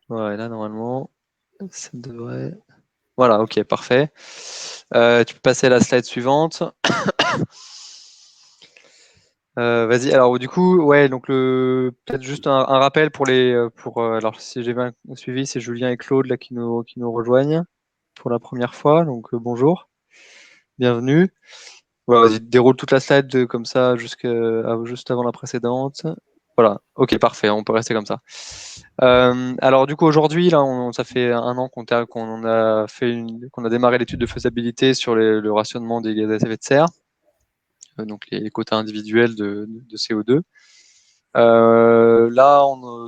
Ouais, là, normalement, ça devrait. Voilà, ok, parfait. Tu peux passer à la slide suivante. Vas-y. Alors, du coup, ouais, donc peut-être juste un rappel pour alors, si j'ai bien suivi, c'est Julien et Claude là qui nous rejoignent pour la première fois. Donc, bonjour, bienvenue. Voilà, vas-y, déroule toute la slide comme ça juste avant la précédente. Voilà, ok, parfait, on peut rester comme ça. Alors du coup aujourd'hui, là, ça fait un an qu'on a démarré l'étude de faisabilité sur le rationnement des gaz à effet de serre, donc les quotas individuels de CO2. Là,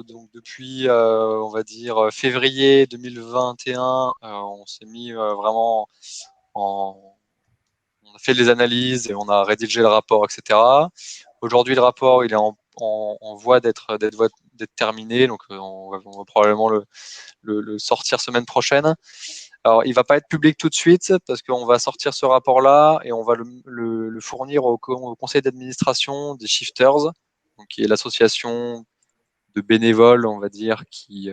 donc depuis, on va dire février 2021, on s'est mis vraiment en on a fait les analyses et on a rédigé le rapport, etc. Aujourd'hui, le rapport, il est en voie d'être terminé, donc on va probablement le sortir semaine prochaine. Alors, il va pas être public tout de suite parce qu'on va sortir ce rapport-là et on va le fournir au conseil d'administration des Shifters, donc qui est l'association de bénévoles, on va dire, qui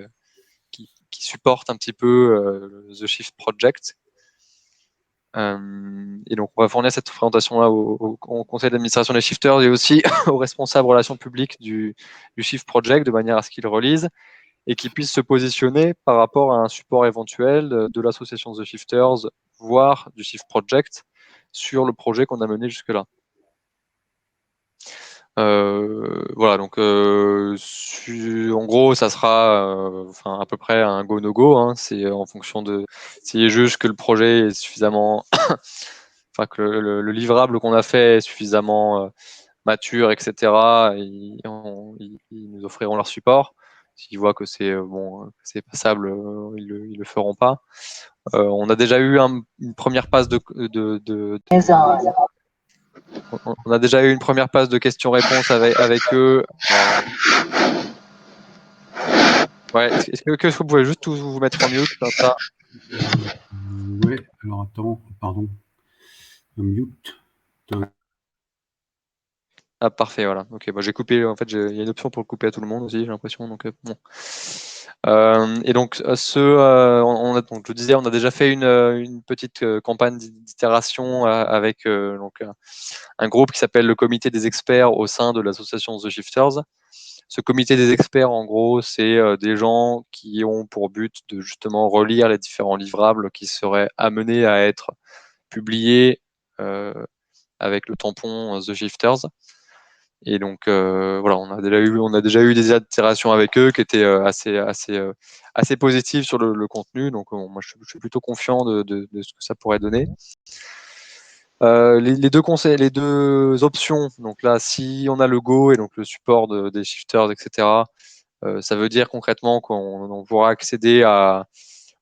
supporte un petit peu The Shift Project. Et donc, on va fournir cette présentation-là au conseil d'administration des shifters et aussi aux responsables relations publiques du Shift Project, de manière à ce qu'ils relisent et qu'ils puissent se positionner par rapport à un support éventuel de l'association The Shifters, voire du Shift Project, sur le projet qu'on a mené jusque-là. Voilà, donc en gros, ça sera à peu près un go-no-go. Hein, c'est en fonction de s'il est juste que le projet est suffisamment, que le livrable qu'on a fait est suffisamment mature, etc. Ils nous offriront leur support. S'ils voient que c'est c'est passable, ils le feront pas. On a déjà eu une première passe on a déjà eu une première passe de questions-réponses avec eux. Ouais, est-ce que vous pouvez juste vous mettre en mute comme ça? Ouais, alors attends, pardon. Mute. Ah, parfait, voilà. Ok, j'ai coupé. En fait, il y a une option pour le couper à tout le monde aussi, j'ai l'impression. Donc, bon. Et donc, donc, je disais, on a déjà fait une petite campagne d'itération avec un groupe qui s'appelle le comité des experts au sein de l'association The Shifters. Ce comité des experts, en gros, c'est des gens qui ont pour but de justement relire les différents livrables qui seraient amenés à être publiés avec le tampon The Shifters. Et donc voilà, on a déjà eu des itérations avec eux qui étaient assez positives sur le contenu. Donc moi, je suis plutôt confiant de ce que ça pourrait donner. Les deux options. Donc là, si on a le Go et donc le support des shifters, etc. Ça veut dire concrètement qu'on pourra accéder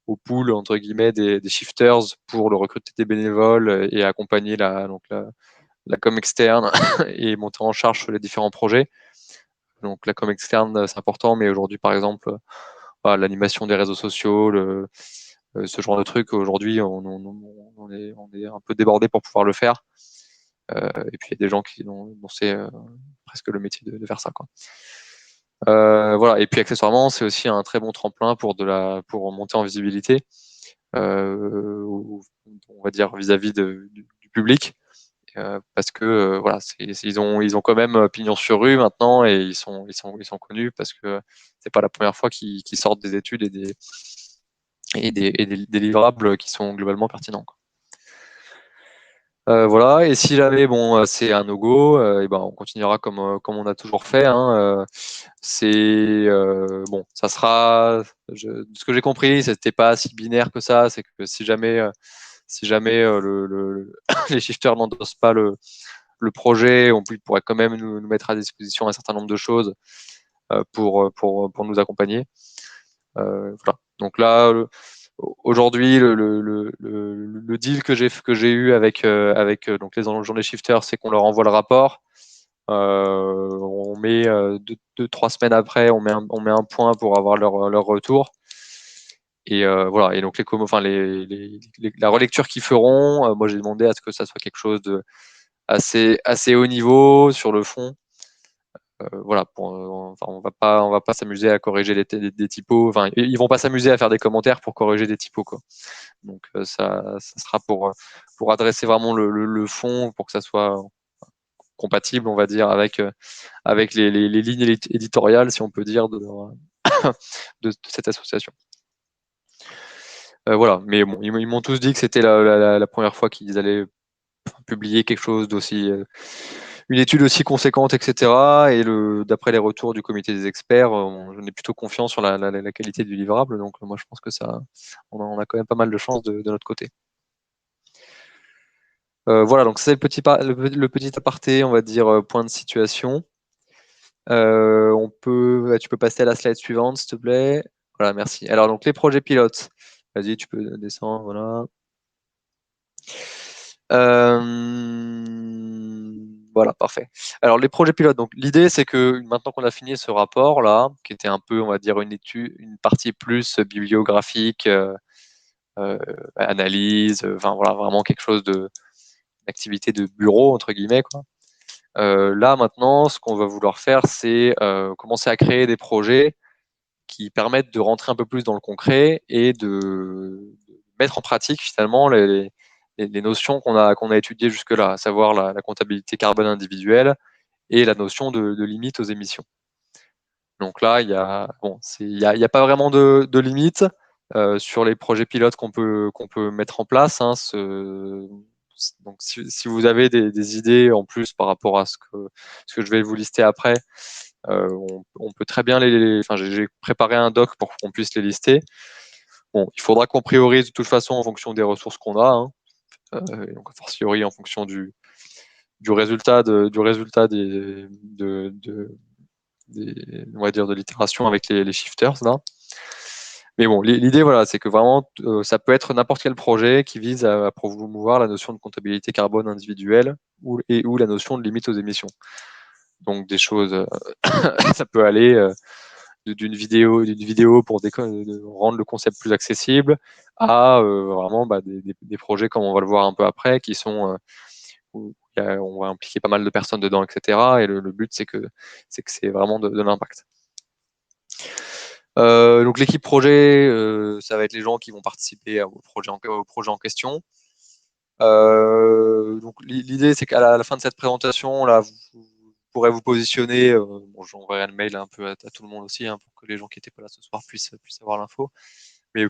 au pool entre guillemets des shifters pour le recruter des bénévoles et accompagner la com externe et monter en charge sur les différents projets. Donc la com externe, c'est important, mais aujourd'hui, par exemple, voilà, l'animation des réseaux sociaux, ce genre de trucs, aujourd'hui, on est un peu débordé pour pouvoir le faire. Et puis il y a des gens dont c'est presque le métier de faire ça, quoi. Voilà. Et puis accessoirement, c'est aussi un très bon tremplin pour monter en visibilité, on va dire vis-à-vis du public. Parce que voilà, ils ont quand même pignon sur rue maintenant et ils sont connus parce que c'est pas la première fois qu'ils sortent des études et des livrables qui sont globalement pertinents, quoi. Voilà, et si jamais bon c'est un no-go, et ben on continuera comme on a toujours fait, hein, c'est bon, ça sera, de ce que j'ai compris, c'était pas si binaire que ça. C'est que si jamais les shifters n'endossent pas le projet, ils pourraient quand même nous mettre à disposition un certain nombre de choses pour nous accompagner. Voilà. Donc là, aujourd'hui, le deal que j'ai eu avec donc les journées shifters, c'est qu'on leur envoie le rapport. On met 2, 3 semaines après, on met un point pour avoir leur retour. Et voilà. Et donc la relecture qu'ils feront, moi j'ai demandé à ce que ça soit quelque chose de assez haut niveau sur le fond. voilà, enfin, on va pas s'amuser à corriger des typos. Enfin, ils vont pas s'amuser à faire des commentaires pour corriger des typos, quoi. Donc ça sera pour adresser vraiment le fond, pour que ça soit compatible, on va dire, avec les lignes éditoriales, si on peut dire, de cette association. Voilà, mais bon, ils m'ont tous dit que c'était la première fois qu'ils allaient publier quelque chose d'aussi, une étude aussi conséquente, etc. Et d'après les retours du comité des experts, j'en ai plutôt confiance sur la qualité du livrable. Donc moi, je pense que on a quand même pas mal de chance de notre côté. Voilà, donc c'est le petit aparté, on va dire, point de situation. Tu peux passer à la slide suivante, s'il te plaît. Voilà, merci. Alors, donc les projets pilotes. Vas-y, tu peux descendre, voilà. Voilà, parfait. Alors, les projets pilotes. Donc, l'idée, c'est que maintenant qu'on a fini ce rapport-là, qui était un peu, on va dire, une partie plus bibliographique, euh, analyse, enfin, voilà, vraiment quelque chose d'activité de bureau, entre guillemets, quoi. Là, maintenant, ce qu'on va vouloir faire, c'est commencer à créer des projets qui permettent de rentrer un peu plus dans le concret et de mettre en pratique finalement les notions qu'on a étudiées jusque-là, à savoir la comptabilité carbone individuelle et la notion de limite aux émissions. Donc là, il y a pas vraiment de limite sur les projets pilotes qu'on peut mettre en place. Hein, donc si vous avez des idées en plus par rapport à ce que je vais vous lister après, on peut très bien enfin, j'ai préparé un doc pour qu'on puisse les lister. Bon, il faudra qu'on priorise de toute façon en fonction des ressources qu'on a, hein, donc a fortiori en fonction du résultat du résultat on va dire de l'itération avec les shifters là. Mais bon, l'idée voilà, c'est que vraiment ça peut être n'importe quel projet qui vise à promouvoir la notion de comptabilité carbone individuelle ou la notion de limite aux émissions. Donc des choses, ça peut aller d'une vidéo pour rendre le concept plus accessible à vraiment des projets comme on va le voir un peu après qui sont où on va impliquer pas mal de personnes dedans, etc. Et le but c'est c'est vraiment de l'impact. Donc l'équipe projet, ça va être les gens qui vont participer au projet en question. Donc l'idée c'est qu'à la fin de cette présentation là, vous pourrez vous positionner. Bon, j'enverrai un mail un peu à tout le monde aussi, hein, pour que les gens qui n'étaient pas là ce soir puissent avoir l'info. Mais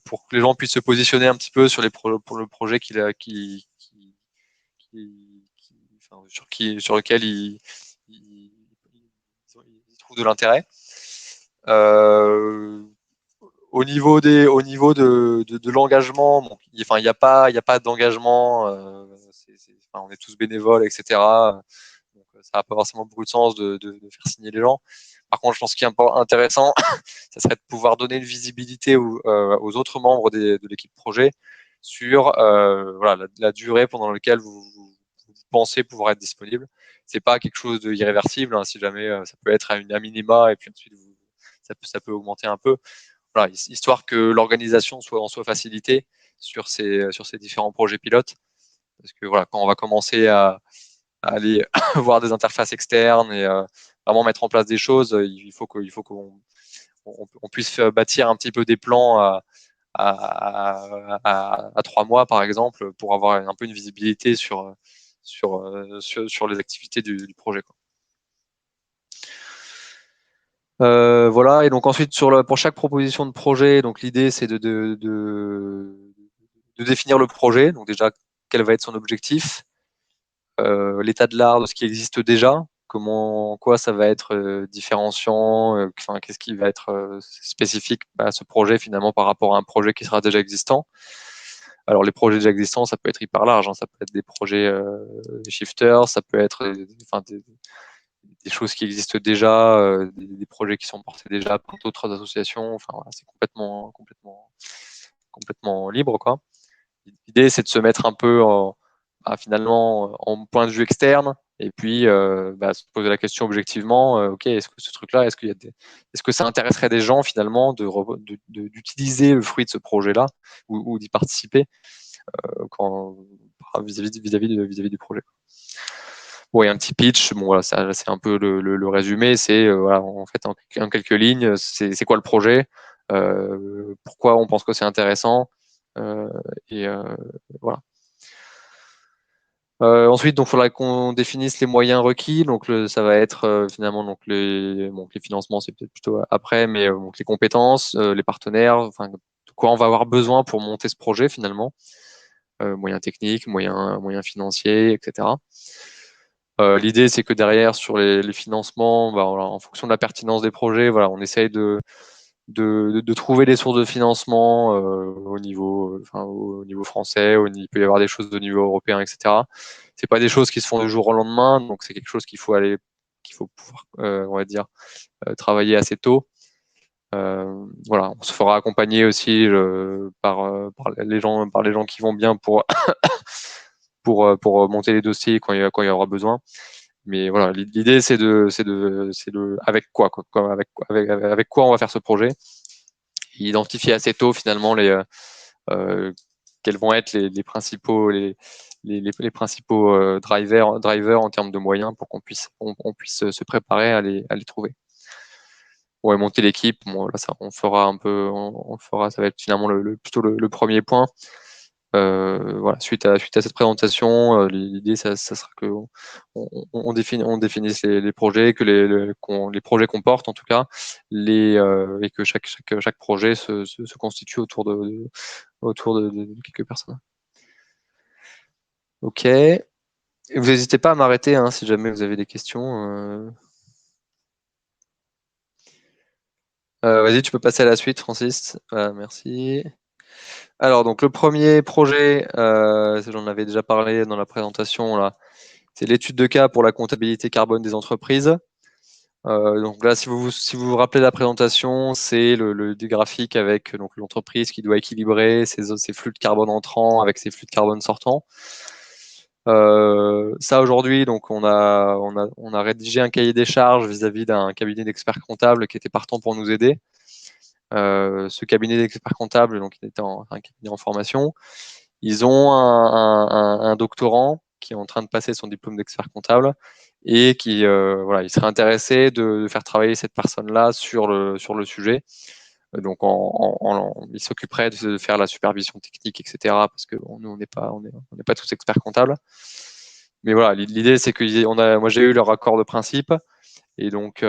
pour que les gens puissent se positionner un petit peu sur pour le projet enfin, sur lequel ils trouvent de l'intérêt. Au niveau de l'engagement, bon, enfin, il y a pas d'engagement. Enfin, on est tous bénévoles, etc. Donc, ça n'a pas forcément beaucoup de sens de faire signer les gens. Par contre, je pense qu'il est intéressant, ça serait de pouvoir donner une visibilité aux autres membres de l'équipe projet sur voilà, la durée pendant laquelle vous pensez pouvoir être disponible. C'est pas quelque chose d'irréversible, hein, si jamais ça peut être à minima et puis ensuite ça peut augmenter un peu. Voilà, histoire que l'organisation soit facilitée sur ces différents projets pilotes. Parce que voilà, quand on va commencer à aller voir des interfaces externes et vraiment mettre en place des choses, il faut qu'on puisse bâtir un petit peu des plans à 3 mois, par exemple, pour avoir un peu une visibilité sur les activités du projet, quoi. Voilà, et donc ensuite pour chaque proposition de projet, donc l'idée c'est de définir le projet, donc déjà quel va être son objectif, l'état de l'art de ce qui existe déjà, en quoi ça va être différenciant, enfin, qu'est-ce qui va être spécifique à ce projet finalement par rapport à un projet qui sera déjà existant. Alors les projets déjà existants, ça peut être hyper large, hein, ça peut être des projets shifters, ça peut être enfin, des choses qui existent déjà, des projets qui sont portés déjà par d'autres associations. Enfin, voilà, c'est complètement libre, quoi. L'idée, c'est de se mettre un peu finalement en point de vue externe et puis se poser la question objectivement, ok, est-ce que ce truc-là, est-ce que ça intéresserait des gens finalement d'utiliser le fruit de ce projet-là ou d'y participer vis-à-vis du projet. Ouais, un petit pitch. Bon, voilà, c'est un peu le résumé. C'est voilà, en fait, en quelques lignes, c'est quoi le projet, pourquoi on pense que c'est intéressant, et voilà. Ensuite, donc, il faudra qu'on définisse les moyens requis. Donc, ça va être finalement donc les financements, c'est peut-être plutôt après, mais donc les compétences, les partenaires, enfin, de quoi on va avoir besoin pour monter ce projet finalement, moyens techniques, moyens financiers, etc. L'idée, c'est que derrière, sur les financements, bah, voilà, en fonction de la pertinence des projets, voilà, on essaye de trouver des sources de financement au niveau français, il peut y avoir des choses au niveau européen, etc. C'est pas des choses qui se font du jour au lendemain, donc c'est quelque chose qu'il faut pouvoir, on va dire, travailler assez tôt. Voilà, on se fera accompagner aussi par les gens qui vont bien pour monter les dossiers quand il y aura besoin. Mais voilà, l'idée c'est de avec quoi, avec quoi on va faire ce projet. Identifier assez tôt finalement euh, quels vont être les principaux drivers en termes de moyens pour qu'on puisse se préparer à les trouver. Ouais, monter l'équipe, bon, là, ça, on fera un peu, on fera, ça va être finalement plutôt le premier point. Voilà, suite à cette présentation, l'idée, ça sera que on définisse les projets, que les projets qu'on porte en tout cas, et que chaque projet se constitue autour de quelques personnes. Ok. Et vous n'hésitez pas à m'arrêter hein, si jamais vous avez des questions. Vas-y, tu peux passer à la suite, Francis. Voilà, merci. Alors, donc le premier projet, j'en avais déjà parlé dans la présentation là. C'est l'étude de cas pour la comptabilité carbone des entreprises. Donc là, si vous vous rappelez la présentation, c'est des graphiques avec donc l'entreprise qui doit équilibrer ses flux de carbone entrants avec ses flux de carbone sortants. Ça aujourd'hui, donc on a rédigé un cahier des charges vis-à-vis d'un cabinet d'experts comptables qui était partant pour nous aider. Ce cabinet d'experts comptables, donc il était un cabinet en formation. Ils ont un doctorant qui est en train de passer son diplôme d'expert comptable et qui voilà, il serait intéressé de faire travailler cette personne-là sur le sujet. Donc il s'occuperait de faire la supervision technique, etc. Parce que bon, nous on n'est pas tous experts comptables. Mais voilà, l'idée c'est que moi j'ai eu leur accord de principe et donc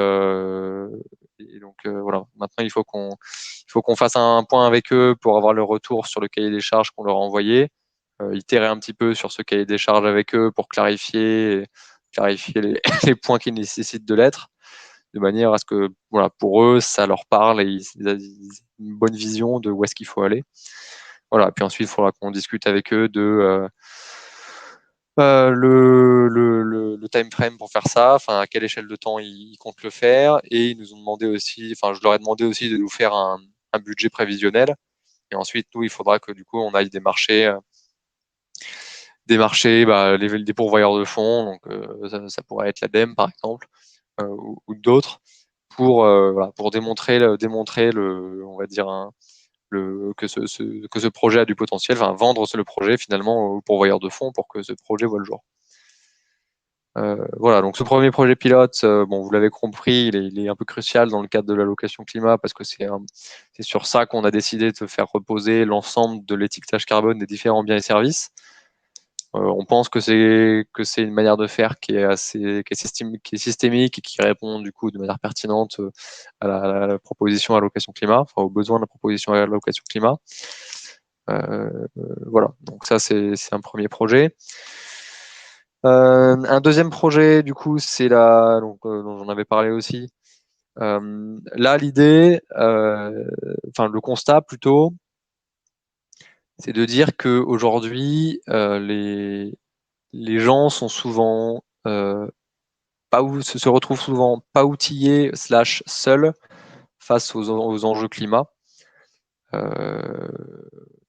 voilà. Maintenant il faut qu'on fasse un point avec eux pour avoir le retour sur le cahier des charges qu'on leur a envoyé, itérer un petit peu sur ce cahier des charges avec eux pour clarifier les points qui nécessitent de l'être, de manière à ce que voilà, pour eux, ça leur parle et ils aient une bonne vision de où est-ce qu'il faut aller. Voilà. Puis ensuite, il faudra qu'on discute avec eux de le time frame pour faire ça, enfin à quelle échelle de temps ils comptent le faire, et ils nous ont demandé aussi, enfin je leur ai demandé aussi de nous faire un budget prévisionnel. Et ensuite, nous, il faudra que du coup, on aille démarcher des pourvoyeurs de fonds, donc ça pourrait être l'ADEME par exemple, ou d'autres, voilà, pour démontrer on va dire que ce projet a du potentiel, enfin vendre le projet finalement aux pourvoyeurs de fonds pour que ce projet voit le jour. Voilà, donc ce premier projet pilote, bon, vous l'avez compris, il est un peu crucial dans le cadre de l'allocation climat parce que c'est sur ça qu'on a décidé de faire reposer l'ensemble de l'étiquetage carbone des différents biens et services. On pense que c'est une manière de faire qui est systémique et qui répond du coup de manière pertinente à la proposition allocation climat, enfin aux besoins de la proposition allocation climat. Voilà, donc ça c'est un premier projet. Un deuxième projet, du coup, c'est dont j'en avais parlé aussi. Là, l'idée, enfin le constat plutôt, c'est de dire que aujourd'hui, les gens sont souvent se retrouvent souvent pas outillés / seuls face aux enjeux climat. Euh,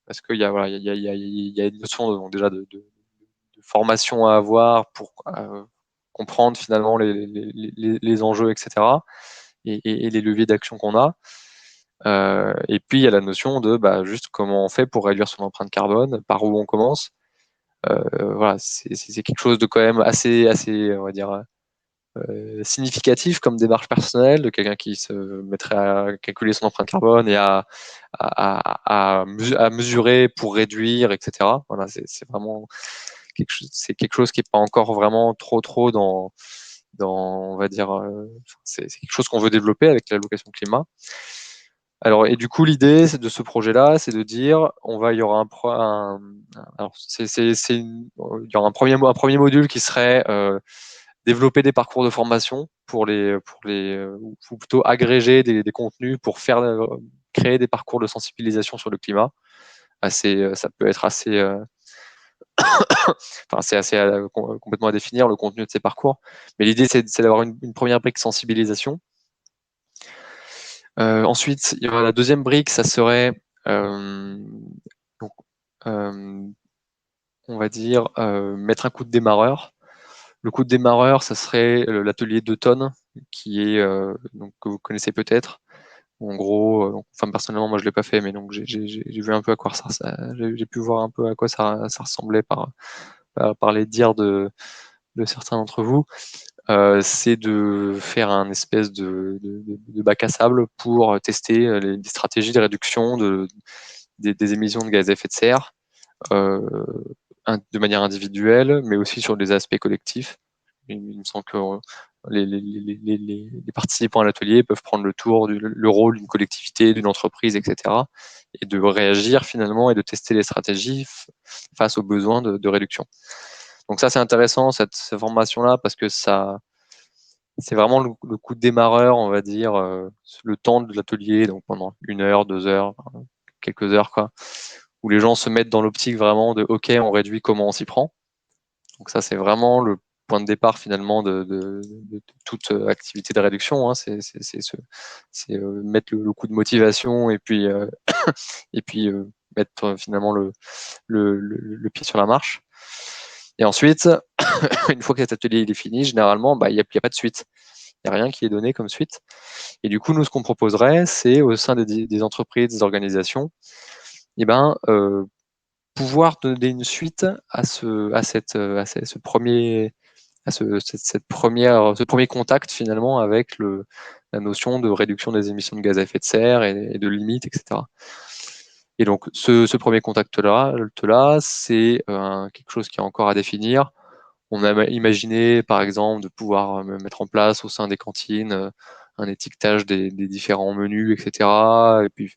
Parce qu'il y a, voilà, il y a une notion déjà de formation à avoir pour comprendre finalement les enjeux, etc. Et les leviers d'action qu'on a. Et puis il y a la notion de juste comment on fait pour réduire son empreinte carbone, par où on commence. Voilà, c'est quelque chose de quand même assez, on va dire, significatif comme démarche personnelle de quelqu'un qui se mettrait à calculer son empreinte carbone et à mesurer pour réduire, etc. Voilà, c'est vraiment quelque chose qui n'est pas encore vraiment trop on va dire, c'est quelque chose qu'on veut développer avec l'allocation climat. Alors, et du coup, l'idée de ce projet-là, c'est de dire, il y aura alors, il y aura un premier module qui serait développer des parcours de formation ou plutôt agréger des contenus pour créer des parcours de sensibilisation sur le climat. Ça peut être assez, enfin, c'est assez complètement à définir le contenu de ces parcours. Mais l'idée, c'est d'avoir une première brique sensibilisation. Ensuite, il y aura la deuxième brique, ça serait donc, on va dire mettre un coup de démarreur. Le coup de démarreur, ça serait l'atelier d'automne qui est donc que vous connaissez peut-être. En gros, enfin personnellement, moi je l'ai pas fait, mais donc j'ai vu un peu à quoi j'ai pu voir un peu à quoi ça ressemblait par les dires de certains d'entre vous. C'est de faire un espèce de bac à sable pour tester les stratégies de réduction des émissions de gaz à effet de serre de manière individuelle, mais aussi sur des aspects collectifs. Il me semble que les participants à l'atelier peuvent prendre le rôle d'une collectivité, d'une entreprise, etc., et de réagir finalement et de tester les stratégies face aux besoins de réduction. Donc ça, c'est intéressant, cette formation-là, parce que c'est vraiment le coup de démarreur, on va dire, le temps de l'atelier, donc pendant 1 heure, 2 heures, quelques heures, quoi, où les gens se mettent dans l'optique vraiment de OK, on réduit, comment on s'y prend. Donc ça, c'est vraiment le point de départ finalement de toute activité de réduction. Hein. C'est mettre le coup de motivation et puis, mettre finalement le pied sur la marche. Et ensuite, une fois que cet atelier il est fini, généralement, il n'y a pas de suite. Il n'y a rien qui est donné comme suite. Et du coup, nous, ce qu'on proposerait, c'est au sein des entreprises, des organisations, pouvoir donner une suite ce premier contact finalement avec la notion de réduction des émissions de gaz à effet de serre et de limites, etc. Et donc, ce premier contact-là, c'est quelque chose qui est encore à définir. On a imaginé, par exemple, de pouvoir mettre en place au sein des cantines un étiquetage des différents menus, etc. Et puis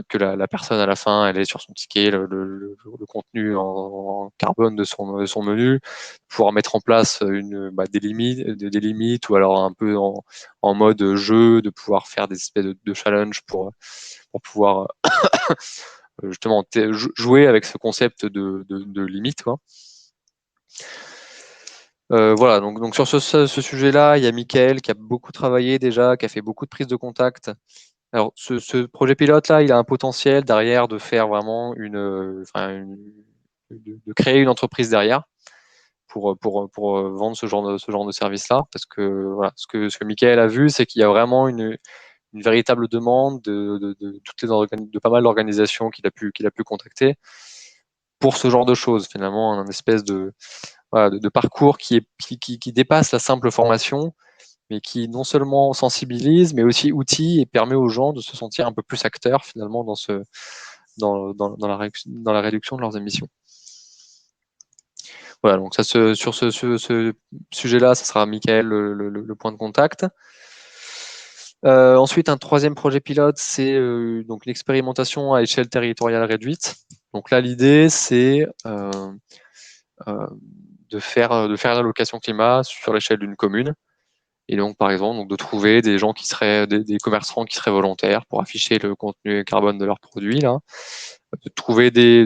que la personne à la fin, elle ait sur son ticket le contenu en carbone de son menu, pouvoir mettre en place des limites ou alors un peu en mode jeu, de pouvoir faire des espèces de challenge pour pouvoir justement jouer avec ce concept de limite, quoi. Voilà, donc sur ce sujet-là, il y a Mickaël qui a beaucoup travaillé déjà, qui a fait beaucoup de prises de contact. Alors, ce projet pilote-là, il a un potentiel derrière de faire vraiment de créer une entreprise derrière pour vendre ce genre de service-là. Parce que voilà, ce que Mickaël a vu, c'est qu'il y a vraiment une véritable demande de pas mal d'organisations qu'il a pu contacter pour ce genre de choses, finalement, un espèce voilà, de parcours qui dépasse la simple formation, mais qui non seulement sensibilise, mais aussi outille et permet aux gens de se sentir un peu plus acteurs finalement dans la réduction de leurs émissions. Voilà, donc ça, sur ce sujet-là, ça sera Mickaël le point de contact. Ensuite, un troisième projet pilote, c'est donc l'expérimentation à échelle territoriale réduite. Donc là, l'idée, c'est de faire l'allocation climat sur l'échelle d'une commune. Et donc, par exemple, de trouver des gens qui seraient des commerçants qui seraient volontaires pour afficher le contenu carbone de leurs produits, là. De trouver des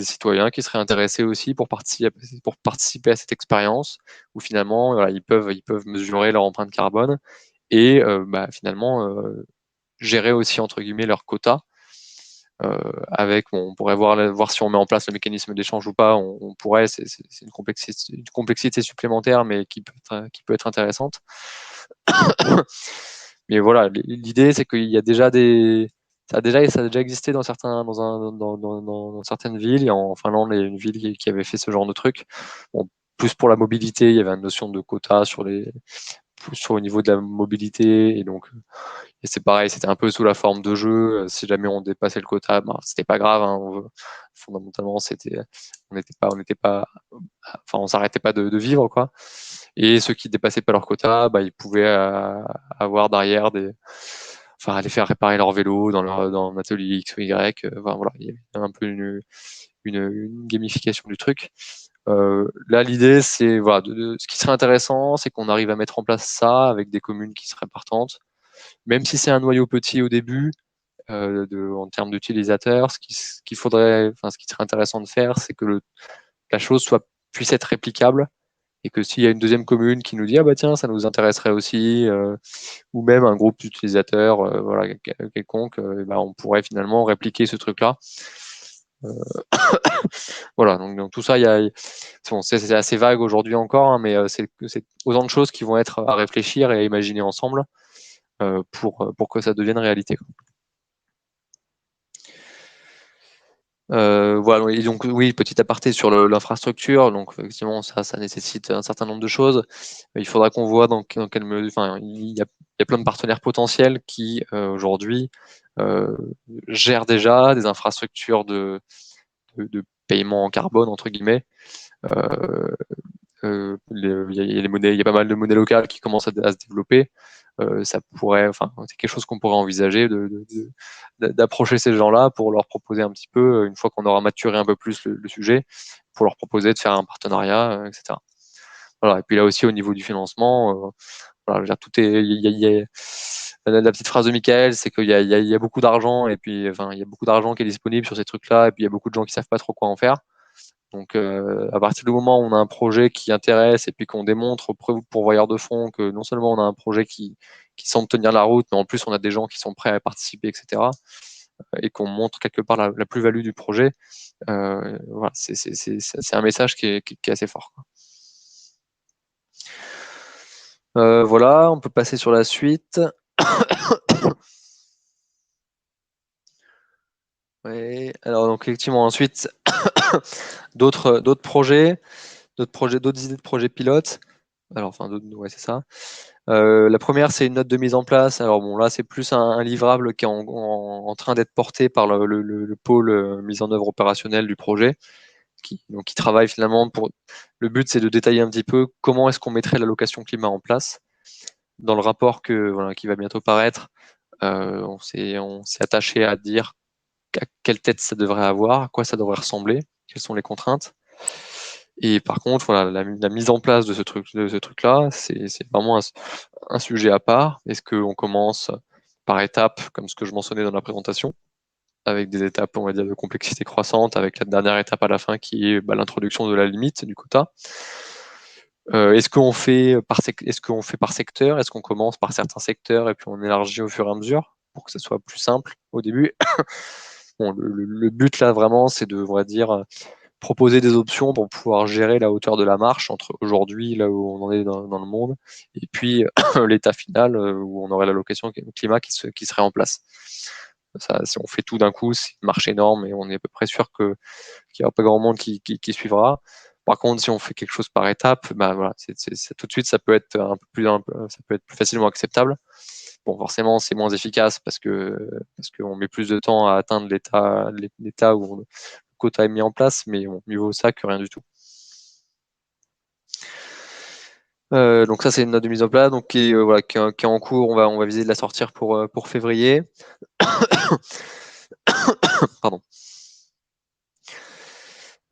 citoyens qui seraient intéressés aussi pour participer à cette expérience où finalement, voilà, ils peuvent mesurer leur empreinte carbone et finalement gérer aussi entre guillemets leur quota. On pourrait voir si on met en place le mécanisme d'échange ou pas. On pourrait, c'est une complexité supplémentaire, mais qui peut être intéressante. Mais voilà, l'idée, c'est qu'il y a déjà ça a déjà existé dans certaines villes. Et en Finlande, il y a une ville qui avait fait ce genre de truc. Bon, plus pour la mobilité, il y avait une notion de quota au niveau de la mobilité. Et donc, et c'est pareil, c'était un peu sous la forme de jeu. Si jamais on dépassait le quota, ben, c'était pas grave, hein. Fondamentalement, on n'était pas, enfin, on s'arrêtait pas de vivre, quoi. Et ceux qui dépassaient pas leur quota, bah, ils pouvaient avoir derrière enfin, aller faire réparer leur vélo dans un atelier X ou Y. Enfin, voilà, il y avait un peu une gamification du truc. Là, l'idée, c'est voilà, ce qui serait intéressant, c'est qu'on arrive à mettre en place ça avec des communes qui seraient partantes, même si c'est un noyau petit au début. En termes d'utilisateurs, ce qui serait intéressant de faire, c'est que la chose puisse être réplicable et que s'il y a une deuxième commune qui nous dit ah bah tiens ça nous intéresserait aussi, ou même un groupe d'utilisateurs, voilà, quelconque, bah, on pourrait finalement répliquer ce truc-là. Voilà, donc tout ça, bon, c'est assez vague aujourd'hui encore, hein, mais c'est autant de choses qui vont être à réfléchir et à imaginer ensemble, pour que ça devienne réalité, quoi. Voilà, et donc oui, petit aparté sur l'infrastructure. Donc effectivement, ça nécessite un certain nombre de choses. Il faudra qu'on voit dans quelle mesure. Enfin, il y a plein de partenaires potentiels qui aujourd'hui euh, gèrent déjà des infrastructures de paiement en carbone entre guillemets. Euh, il y a les monnaies, il y a pas mal de monnaies locales qui commencent à se développer. Ça pourrait, enfin, c'est quelque chose qu'on pourrait envisager d'approcher ces gens-là pour leur proposer un petit peu, une fois qu'on aura maturé un peu plus le sujet, pour leur proposer de faire un partenariat, etc. Voilà. Et puis là aussi, au niveau du financement, voilà, je veux dire, tout est, la petite phrase de Michael, c'est qu'il y a beaucoup d'argent, et puis, enfin, il y a beaucoup d'argent qui est disponible sur ces trucs-là, et puis il y a beaucoup de gens qui savent pas trop quoi en faire. Donc, à partir du moment où on a un projet qui intéresse et puis qu'on démontre aux pourvoyeurs de fonds que non seulement on a un projet qui semble tenir la route, mais en plus on a des gens qui sont prêts à participer, etc., et qu'on montre quelque part la plus-value du projet, voilà, c'est un message qui est assez fort, quoi. Voilà, on peut passer sur la suite. Ouais. Alors, donc, effectivement, ensuite, d'autres projets, d'autres idées de projets pilotes. Alors, enfin, ouais, c'est ça. La première, c'est une note de mise en place. Alors bon, là, c'est plus un livrable qui est en train d'être porté par le pôle mise en œuvre opérationnelle du projet, qui travaille finalement pour. Le but, c'est de détailler un petit peu comment est-ce qu'on mettrait l'allocation climat en place. Dans le rapport voilà, qui va bientôt paraître, on s'est attaché à dire à quelle tête ça devrait avoir, à quoi ça devrait ressembler, quelles sont les contraintes. Et par contre, voilà, la mise en place de ce truc-là, c'est vraiment un sujet à part. Est-ce qu'on commence par étapes, comme ce que je mentionnais dans la présentation, avec des étapes, on va dire, de complexité croissante, avec la dernière étape à la fin qui est, bah, l'introduction de la limite du quota. Est-ce qu'on fait par secteur? Est-ce qu'on commence par certains secteurs et puis on élargit au fur et à mesure pour que ce soit plus simple au début? Bon, le but là vraiment, c'est de, on va dire, proposer des options pour pouvoir gérer la hauteur de la marche entre aujourd'hui, là où on en est dans le monde, et puis l'état final, où on aurait l'allocation climat qui serait en place. Ça, si on fait tout d'un coup, c'est une marche énorme et on est à peu près sûr qu'il n'y aura pas grand monde qui suivra. Par contre, si on fait quelque chose par étapes, ben voilà, tout de suite, ça peut être ça peut être plus facilement acceptable. Bon, forcément, c'est moins efficace parce qu'on met plus de temps à atteindre l'état où le quota est mis en place, mais bon, mieux vaut ça que rien du tout. Donc ça, c'est une note de mise en place, donc voilà, qui est en cours. On va viser de la sortir pour février. Pardon.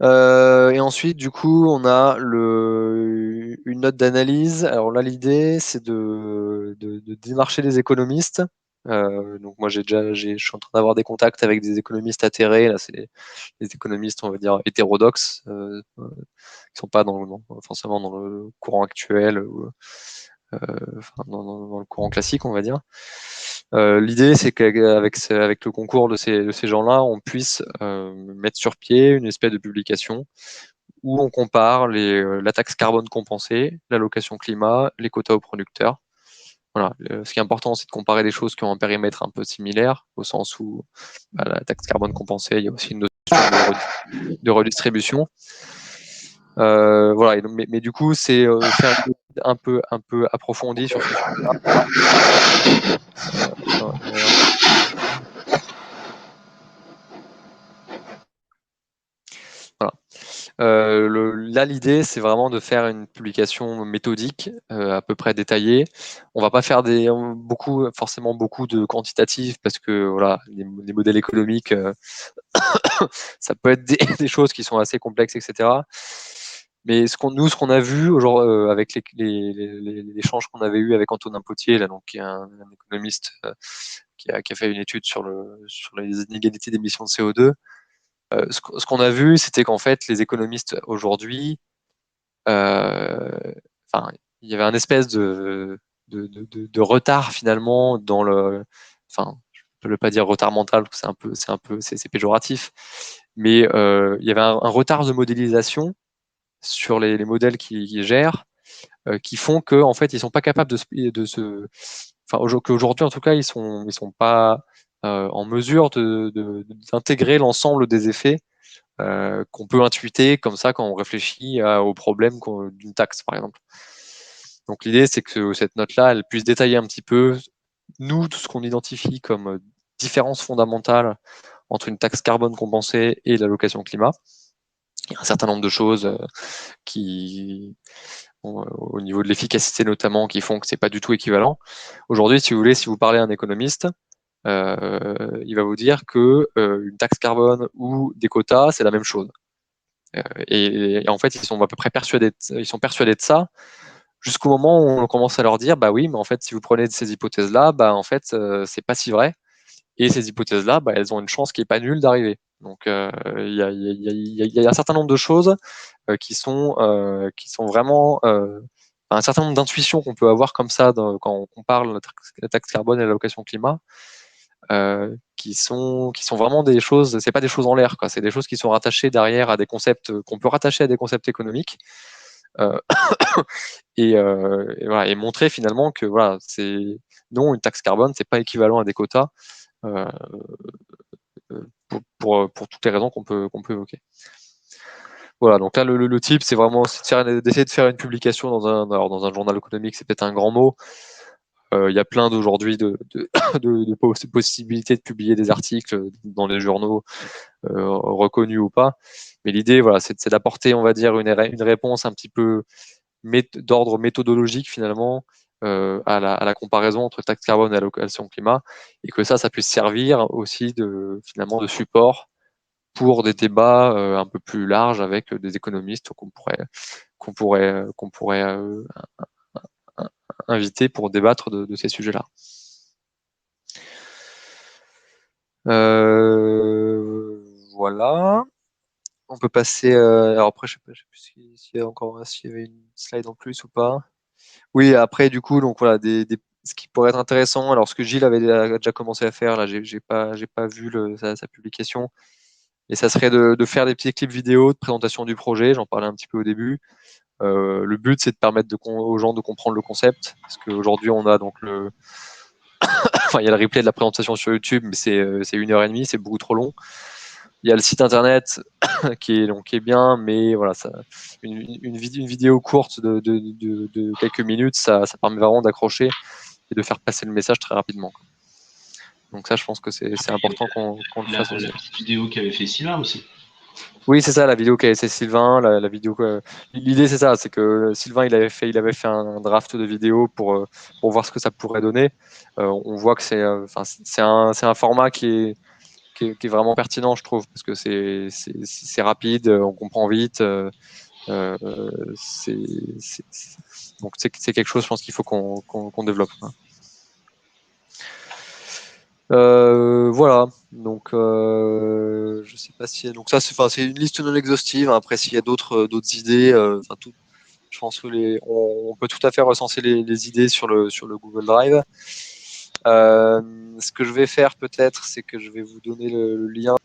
Et ensuite, du coup, on a une note d'analyse. Alors là, l'idée, c'est de démarcher des économistes. Donc moi, je suis en train d'avoir des contacts avec des économistes atterrés. Là, c'est les économistes, on va dire, hétérodoxes, qui sont pas forcément dans le courant actuel, ou enfin, dans le courant classique, on va dire. L'idée, c'est avec le concours de ces gens-là, on puisse mettre sur pied une espèce de publication où on compare la taxe carbone compensée, l'allocation climat, les quotas aux producteurs. voilà, ce qui est important, c'est de comparer des choses qui ont un périmètre un peu similaire, au sens où la taxe carbone compensée, il y a aussi une notion de redistribution. Voilà, mais du coup, c'est faire une étude un peu approfondie sur ce sujet-là. Voilà. Là, l'idée, c'est vraiment de faire une publication méthodique, à peu près détaillée. On va pas faire forcément beaucoup de quantitatifs parce que voilà, les modèles économiques, ça peut être des choses qui sont assez complexes, etc. Mais ce qu'on a vu aujourd'hui avec l'échange qu'on avait eu avec Antonin Potier, là, donc, qui est un économiste qui a fait une étude sur les inégalités d'émissions de CO2. Ce qu'on a vu, c'était qu'en fait, les économistes aujourd'hui, enfin, il y avait un espèce de retard finalement dans enfin, je ne veux pas dire retard mental, parce que c'est péjoratif, mais il y avait un retard de modélisation sur les modèles qui gèrent, qui font que en fait, ils sont pas capables enfin, qu'aujourd'hui en tout cas, ils sont pas en mesure d'intégrer l'ensemble des effets qu'on peut intuiter comme ça quand on réfléchit au problème d'une taxe, par exemple. Donc l'idée, c'est que cette note-là, elle puisse détailler un petit peu, nous, tout ce qu'on identifie comme différence fondamentale entre une taxe carbone compensée et l'allocation climat. Il y a un certain nombre de choses au niveau de l'efficacité notamment, qui font que c'est pas du tout équivalent. Aujourd'hui, si vous voulez, si vous parlez à un économiste, il va vous dire que une taxe carbone ou des quotas, c'est la même chose. Et en fait, ils sont à peu près persuadés de ça, jusqu'au moment où on commence à leur dire, bah oui, mais en fait, si vous prenez ces hypothèses-là, bah en fait, c'est pas si vrai. Et ces hypothèses-là, bah, elles ont une chance qui est pas nulle d'arriver. Donc, il y a un certain nombre de choses qui sont vraiment un certain nombre d'intuitions qu'on peut avoir comme ça quand on compare la taxe carbone et l'allocation climat, qui sont vraiment des choses, c'est pas des choses en l'air, quoi. C'est des choses qui sont rattachées derrière à des concepts qu'on peut rattacher à des concepts économiques, euh, voilà, et montrer finalement que voilà, non, une taxe carbone, c'est pas équivalent à des quotas, euh, pour toutes les raisons qu'on peut évoquer. Voilà, donc là, le type, c'est vraiment d'essayer de faire une publication alors dans un journal économique, c'est peut-être un grand mot. Il y a plein d'aujourd'hui de possibilités de publier des articles dans les journaux, reconnus ou pas. Mais l'idée, voilà, c'est d'apporter, on va dire, une réponse un petit peu d'ordre méthodologique finalement, à la comparaison entre taxe carbone et allocation climat, et que ça puisse servir aussi finalement de support pour des débats un peu plus larges avec des économistes qu'on pourrait inviter pour débattre de ces sujets-là. Voilà. On peut passer. Alors après, je sais plus s'il y a s'il y avait une slide en plus ou pas. Oui, après, du coup, donc voilà, ce qui pourrait être intéressant. Alors, ce que Gilles avait déjà commencé à faire, là, j'ai pas vu sa publication, et ça serait de faire des petits clips vidéo de présentation du projet. J'en parlais un petit peu au début. Le but, c'est de permettre aux gens de comprendre le concept, parce qu'aujourd'hui, on a donc enfin, il y a le replay de la présentation sur YouTube, mais c'est 1h30, c'est beaucoup trop long. Il y a le site internet qui est bien, mais voilà, une vidéo courte de quelques minutes, ça permet vraiment d'accrocher et de faire passer le message très rapidement. Donc ça, je pense que c'est important qu'on le fasse aussi. La petite vidéo qu'avait fait Sylvain aussi. Oui, c'est ça, la vidéo qu'a fait Sylvain, la vidéo. L'idée, c'est ça, c'est que Sylvain, il avait fait un draft de vidéo pour voir ce que ça pourrait donner. On voit que c'est un format qui est vraiment pertinent, je trouve, parce que c'est rapide, on comprend vite. Euh, c'est, donc c'est quelque chose, je pense qu'il faut qu'on développe, quoi. Voilà. Donc je sais pas si donc ça c'est une liste non exhaustive. Après, s'il y a d'autres idées, je pense que on peut tout à fait recenser les idées sur le Google Drive. Ce que je vais faire peut-être, c'est que je vais vous donner le lien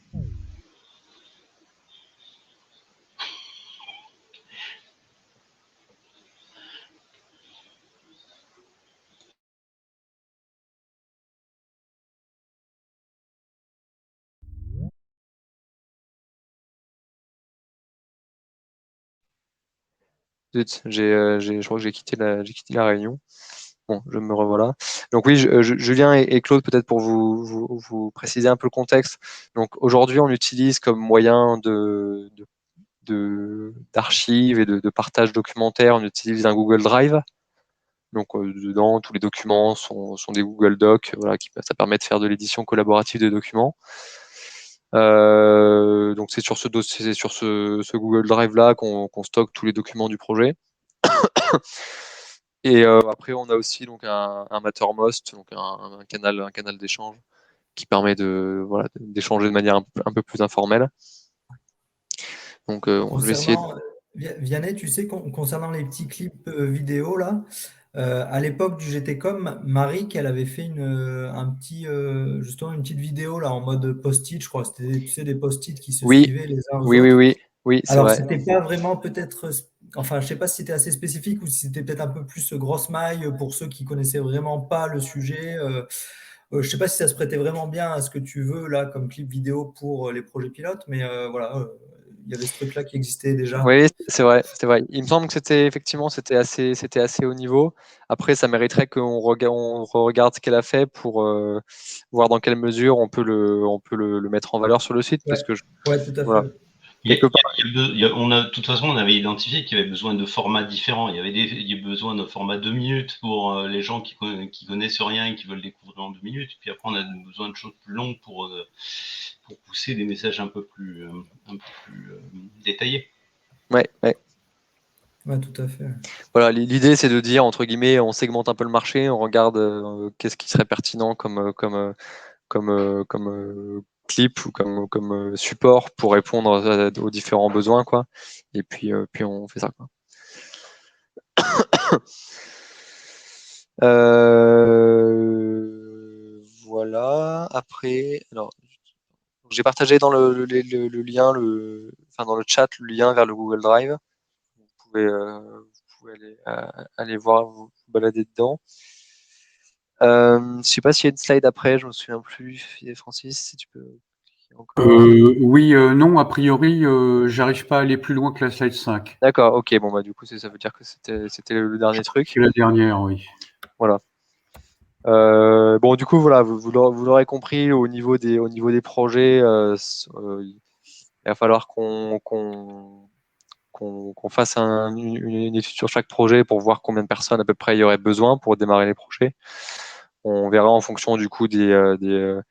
Zut, je crois que j'ai quitté la réunion. Bon, je me revoilà. Donc oui, Julien et Claude, peut-être pour vous préciser un peu le contexte. Donc aujourd'hui, on utilise comme moyen d'archives et de partage documentaire, on utilise un Google Drive. Donc dedans, tous les documents sont des Google Docs, voilà, ça permet de faire de l'édition collaborative des documents. Donc c'est sur ce dossier, c'est sur ce Google Drive là qu'on stocke tous les documents du projet. Et après, on a aussi donc un Mattermost, donc un canal d'échange qui permet d'échanger de manière un peu plus informelle. Donc, je vais essayer. Concernant, Vianney, tu sais, concernant les petits clips vidéo là, à l'époque du GTCOM, Marie, elle avait fait justement une petite vidéo là en mode post-it, je crois. C'était, tu sais, des post-it qui se Oui, suivaient les uns aux oui, oui, autres. oui, oui, c'est Alors, vrai. c'était pas vraiment peut-être, enfin, je sais pas si c'était assez spécifique ou si c'était peut-être un peu plus grosse maille pour ceux qui connaissaient vraiment pas le sujet. Je sais pas si ça se prêtait vraiment bien à ce que tu veux là comme clip vidéo pour les projets pilotes, mais voilà, il y avait ce truc-là qui existait déjà. Oui, c'est vrai, c'est vrai. Il me semble que c'était assez haut niveau. Après, ça mériterait on regarde ce qu'elle a fait pour voir dans quelle mesure on peut le mettre en valeur sur le site, Ouais, parce que ouais, tout à fait. voilà, quelque part. De toute façon, on avait identifié qu'il y avait besoin de formats différents. Il y avait besoin d'un format 2 minutes pour les gens qui connaissent rien et qui veulent découvrir en 2 minutes. Puis après, on a besoin de choses plus longues pour pousser des messages un peu plus détaillés. Ouais, ouais. Ouais, tout à fait. Voilà, l'idée c'est de dire entre guillemets, on segmente un peu le marché, on regarde qu'est-ce qui serait pertinent comme clip ou comme support pour répondre aux différents besoins, quoi. Et puis on fait ça, quoi. Voilà. Après, alors, j'ai partagé dans le lien, enfin dans le chat, le lien vers le Google Drive. Vous pouvez aller voir, vous balader dedans. Je sais pas s'il y a une slide après, je me souviens plus. Francis, si tu peux cliquer encore. Oui, non, a priori, j'arrive pas à aller plus loin que la slide 5. D'accord, ok, bon bah du coup ça veut dire que c'était le dernier truc. C'est la dernière, oui. Voilà. Bon du coup voilà, vous l'aurez compris au niveau des projets, il va falloir qu'on fasse une étude sur chaque projet pour voir combien de personnes à peu près il y aurait besoin pour démarrer les projets. On verra en fonction du coup de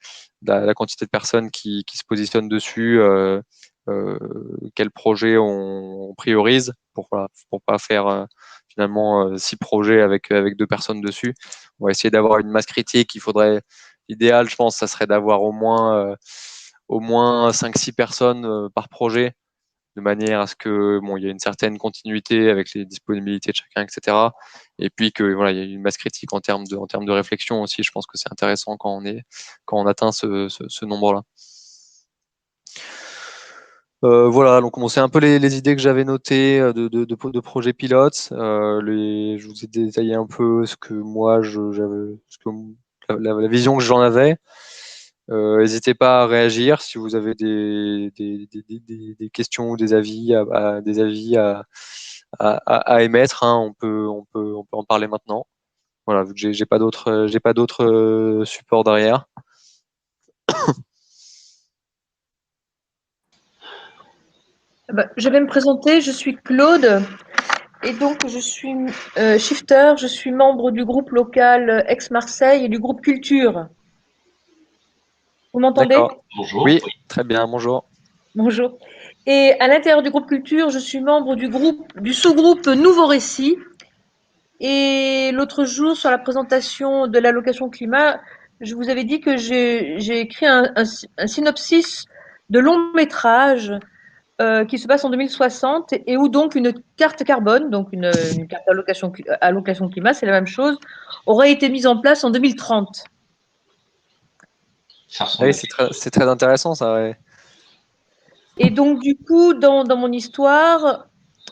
la quantité de personnes qui se positionnent dessus, quel projet on priorise pour pas faire finalement 6 projets avec 2 personnes dessus. On va essayer d'avoir une masse critique. L'idéal, je pense, ça serait d'avoir au moins 5-6 personnes par projet, de manière à ce que il y ait une certaine continuité avec les disponibilités de chacun, etc. Et puis que voilà, il y ait une masse critique en termes de réflexion aussi. Je pense que c'est intéressant quand on atteint ce nombre-là. Voilà, donc bon, c'est un peu les idées que j'avais notées de projets pilotes. Je vous ai détaillé un peu ce que moi la vision que j'en avais. N'hésitez pas à réagir si vous avez des questions ou des avis à émettre, hein, on peut en parler maintenant. Voilà, vu que j'ai pas d'autres supports derrière. Je vais me présenter, je suis Claude et donc je suis shifter, je suis membre du groupe local Aix-Marseille et du groupe Culture. Vous m'entendez? D'accord. Bonjour. Oui, très bien, bonjour. Bonjour. Et à l'intérieur du groupe Culture, je suis membre du sous-groupe Nouveau Récit. Et l'autre jour, sur la présentation de l'allocation climat, je vous avais dit que j'ai écrit un synopsis de long métrage qui se passe en 2060 et où donc une carte carbone, donc une carte allocation climat, c'est la même chose, aurait été mise en place en 2030. Ça ressemble Oui, à c'est très intéressant ça. Ouais. Et donc du coup, dans mon histoire,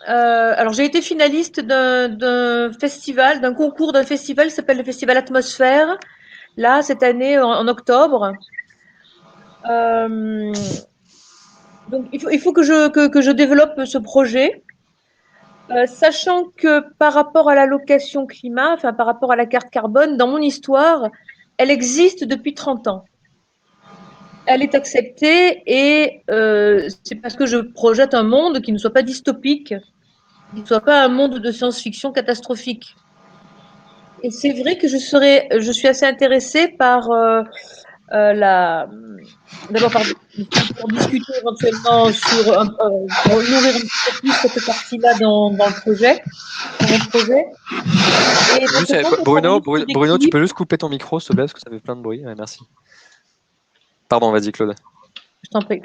alors j'ai été finaliste d'un festival, d'un concours d'un festival qui s'appelle le Festival Atmosphère, là cette année en octobre. Donc il faut que je développe ce projet. Sachant que par rapport à l'allocation climat, enfin par rapport à la carte carbone, dans mon histoire, elle existe depuis 30 ans. Elle est acceptée et c'est parce que je projette un monde qui ne soit pas dystopique, qui ne soit pas un monde de science-fiction catastrophique. Et c'est vrai que je suis assez intéressée par d'abord pour discuter éventuellement pour nourrir un petit peu plus cette partie-là dans le projet, dans mon projet. Et Juste, éventuellement pour Bruno, travailler sur des Bruno, tu clips, peux juste couper ton micro, s'il te plaît, parce que ça fait plein de bruit. Ouais, merci. Pardon, vas-y, Claude. je t'en prie.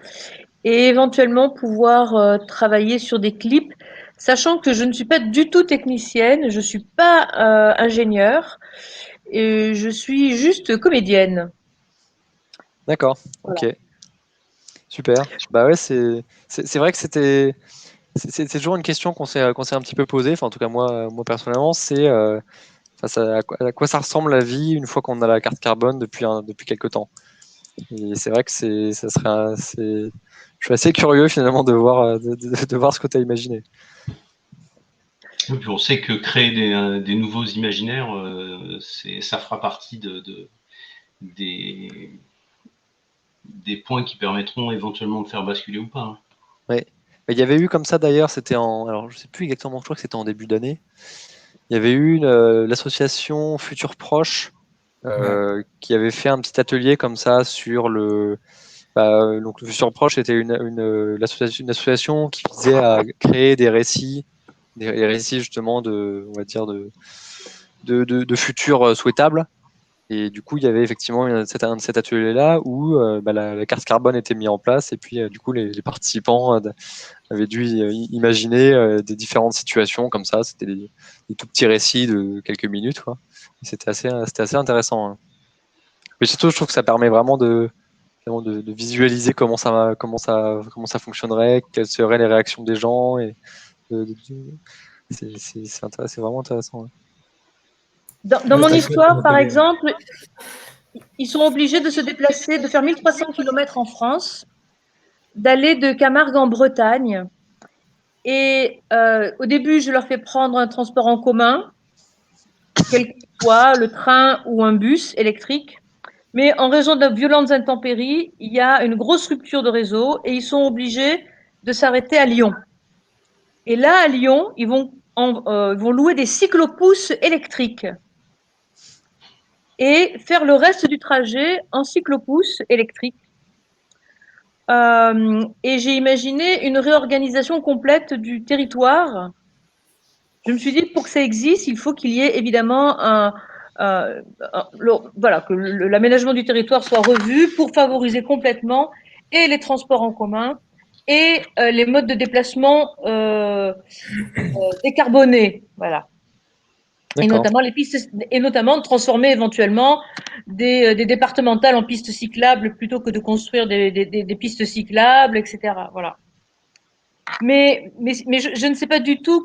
Et éventuellement pouvoir travailler sur des clips, sachant que je ne suis pas du tout technicienne, je ne suis pas ingénieure, et je suis juste comédienne. D'accord, Voilà. ok, super. Bah ouais, c'est vrai que c'est toujours une question qu'on s'est un petit peu posée. Enfin, en tout cas moi personnellement, c'est à quoi ça ressemble la vie une fois qu'on a la carte carbone depuis quelques temps. Et c'est vrai que je suis assez curieux finalement de voir ce que tu as imaginé. Et puis on sait que créer des nouveaux imaginaires, ça fera partie des, des points qui permettront éventuellement de faire basculer ou pas. Hein. Ouais. Il y avait eu comme ça d'ailleurs, alors je sais plus exactement, je crois que c'était en début d'année. Il y avait eu l'association Futur Proche qui avait fait un petit atelier comme ça sur donc le Futur Proche était une association qui visait à créer des récits justement on va dire de futurs souhaitables. Et du coup, il y avait effectivement cet atelier-là où la carte carbone était mise en place et puis du coup les participants avaient dû imaginer des différentes situations comme ça. C'était des tout petits récits de quelques minutes, quoi. Et c'était assez intéressant. Hein. Mais surtout, je trouve que ça permet vraiment de visualiser comment ça fonctionnerait, quelles seraient les réactions des gens. Et c'est vraiment intéressant. Hein. Dans Ouais, mon c'est chouette comme histoire, par atelier. exemple, ils sont obligés de se déplacer, de faire 1300 km en France, d'aller de Camargue en Bretagne. Et au début, je leur fais prendre un transport en commun, quel que soit, le train ou un bus électrique. Mais en raison de violentes intempéries, il y a une grosse rupture de réseau et ils sont obligés de s'arrêter à Lyon. Et là, à Lyon, ils vont louer des cyclopousses électriques et faire le reste du trajet en cyclopousse électrique. Et j'ai imaginé une réorganisation complète du territoire. Je me suis dit, pour que ça existe, il faut qu'il y ait évidemment voilà, que l'aménagement du territoire soit revu pour favoriser complètement et les transports en commun et les modes de déplacement décarbonés. Voilà. D'accord. Et notamment de transformer éventuellement des départementales en pistes cyclables plutôt que de construire des pistes cyclables, etc. Voilà. Mais je ne sais pas du tout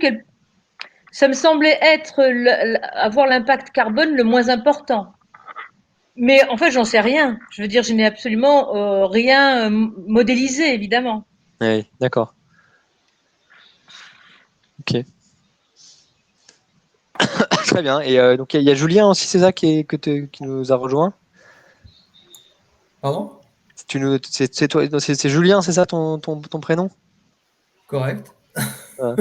ça me semblait avoir l'impact carbone le moins important. Mais en fait, j'en sais rien. Je veux dire, je n'ai absolument rien modélisé, évidemment. Oui, d'accord. Ok. Très bien. Et donc il y a Julien aussi, c'est ça qui nous a rejoint. Pardon? C'est toi, c'est Julien, c'est ça ton prénom? Correct. Ouais.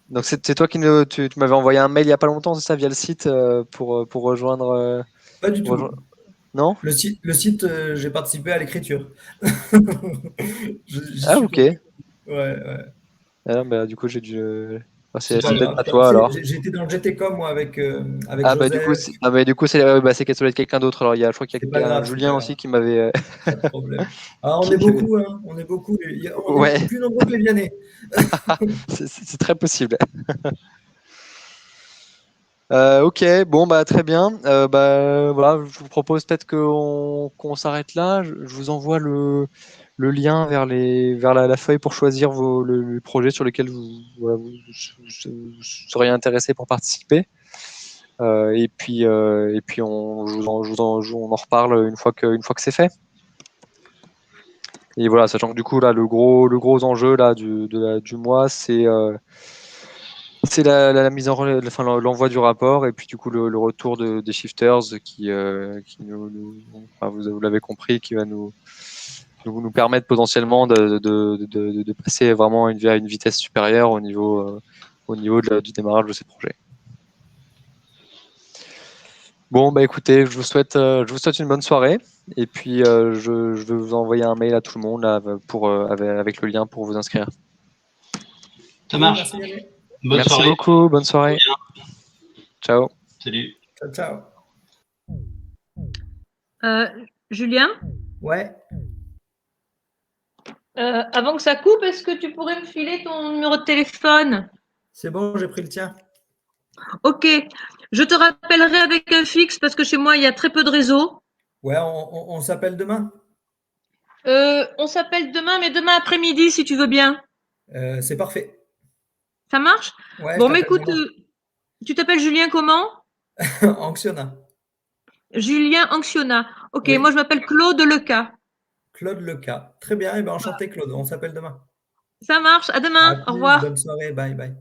Donc c'est toi tu m'avais envoyé un mail il y a pas longtemps, c'est ça, via le site pour rejoindre. Pas du Pour tout. rejoindre- Non? Le site j'ai participé à l'écriture. J'y Ah suis ok. tombé. Ouais, ouais. Ah, bah, du coup j'ai dû. C'est C'est pas peut-être grave. pas toi alors. J'ai été dans le GTCOM moi avec Ah bah du coup Joseph. c'est ah, bah, du coup ça doit être quelqu'un d'autre. Alors je crois qu'il C'est y pas a un grave, c'est Julien pas aussi grave. qui m'avait. Pas de problème. Ah, on est qui- beaucoup, hein. On est beaucoup. On est Ouais, plus nombreux que les Vianney. c'est très possible. Ok, bon bah très bien. Bah voilà, je vous propose peut-être qu'on s'arrête là. Je vous envoie le lien vers la feuille pour choisir le projet sur lequel voilà, vous seriez intéressé pour participer. Et puis on en reparle une fois que c'est fait. Et voilà, sachant que du coup là le gros enjeu là du mois, c'est c'est la mise en enfin, l'envoi du rapport et puis du coup le retour des shifters qui enfin, vous l'avez compris, qui va nous permettre potentiellement de passer vraiment à une vitesse supérieure au niveau du démarrage de ces projets. Bon, bah écoutez, je vous souhaite une bonne soirée et puis je vais vous envoyer un mail à tout le monde là, avec le lien pour vous inscrire. Ça marche. Merci, Yannick. Bonne Merci soirée. beaucoup, bonne soirée. Ciao. Salut. Ciao, ciao. Julien, Ouais. avant que ça coupe, est-ce que tu pourrais me filer ton numéro de téléphone? C'est bon, j'ai pris le tien. Ok, je te rappellerai avec un fixe parce que chez moi, il y a très peu de réseau. Ouais, on s'appelle demain. On s'appelle demain, mais demain après-midi, si tu veux bien. C'est parfait. Ça marche? Ouais, Bon, je mais t'appelle écoute, tu t'appelles Julien comment? demain. Anxiona. Julien Anxiona. Ok, Oui. moi je m'appelle Claude Leca. Claude Leca. Très bien, et ben enchanté Claude. On s'appelle demain. Ça marche, à À demain, au plus, revoir. bonne soirée, bye bye.